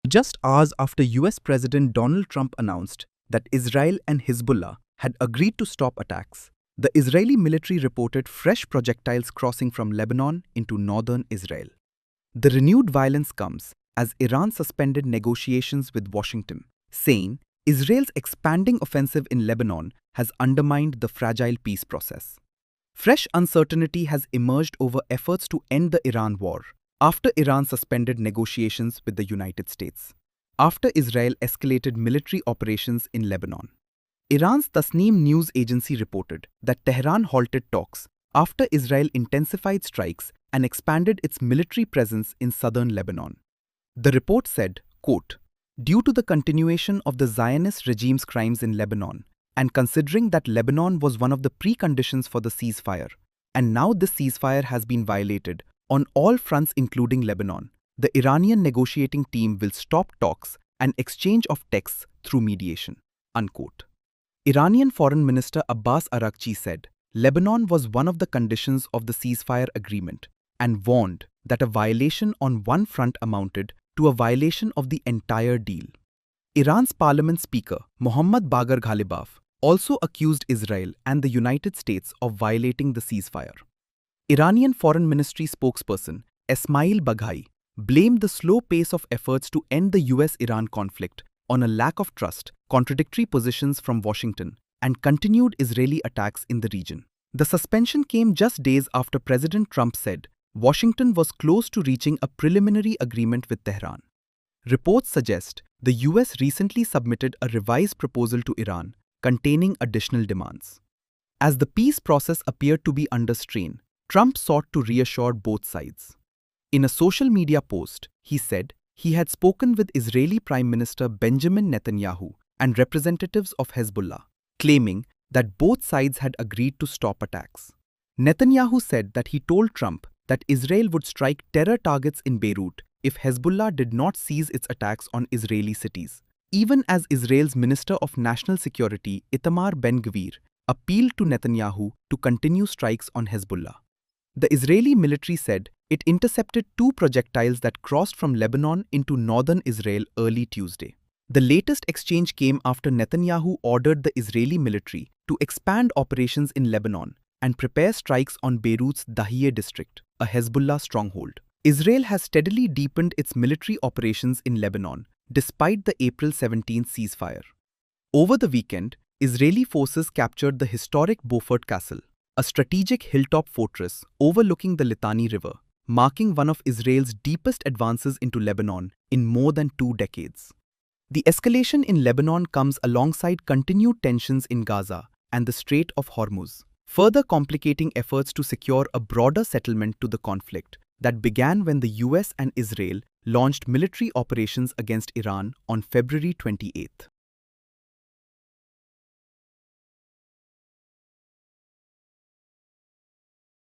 Just hours after US President Donald Trump announced that Israel and Hezbollah had agreed to stop attacks, the Israeli military reported fresh projectiles crossing from Lebanon into northern Israel. The renewed violence comes as Iran suspended negotiations with Washington, saying Israel's expanding offensive in Lebanon has undermined the fragile peace process. Fresh uncertainty has emerged over efforts to end the Iran war after Iran suspended negotiations with the United States, after Israel escalated military operations in Lebanon. Iran's Tasnim news agency reported that Tehran halted talks after Israel intensified strikes and expanded its military presence in southern Lebanon. The report said, quote, "Due to the continuation of the Zionist regime's crimes in Lebanon, and considering that Lebanon was one of the preconditions for the ceasefire, and now this ceasefire has been violated on all fronts including Lebanon, the Iranian negotiating team will stop talks and exchange of texts through mediation." Unquote. Iranian Foreign Minister Abbas Araghchi said Lebanon was one of the conditions of the ceasefire agreement and warned that a violation on one front amounted to a violation of the entire deal. Iran's parliament speaker Mohammad Bagher Ghalibaf also accused Israel and the United States of violating the ceasefire. Iranian Foreign Ministry spokesperson Esmail Baghai blamed the slow pace of efforts to end the US-Iran conflict on a lack of trust, contradictory positions from Washington, and continued Israeli attacks in the region. The suspension came just days after President Trump said Washington was close to reaching a preliminary agreement with Tehran. Reports suggest the US recently submitted a revised proposal to Iran containing additional demands. As the peace process appeared to be under strain, Trump sought to reassure both sides. In a social media post, he said he had spoken with Israeli Prime Minister Benjamin Netanyahu and representatives of Hezbollah, claiming that both sides had agreed to stop attacks. Netanyahu said that he told Trump that Israel would strike terror targets in Beirut if Hezbollah did not cease its attacks on Israeli cities, even as Israel's Minister of National Security Itamar Ben-Gvir appealed to Netanyahu to continue strikes on Hezbollah. The Israeli military said it intercepted 2 projectiles that crossed from Lebanon into northern Israel early Tuesday. The latest exchange came after Netanyahu ordered the Israeli military to expand operations in Lebanon and prepare strikes on Beirut's Dahiyeh district, a Hezbollah stronghold. Israel has steadily deepened its military operations in Lebanon despite the April 17 ceasefire. Over the weekend, Israeli forces captured the historic Beaufort Castle, a strategic hilltop fortress overlooking the Litani River, marking one of Israel's deepest advances into Lebanon in more than 2 decades. The escalation in Lebanon comes alongside continued tensions in Gaza and the Strait of Hormuz, further complicating efforts to secure a broader settlement to the conflict that began when the US and Israel launched military operations against Iran on February 28.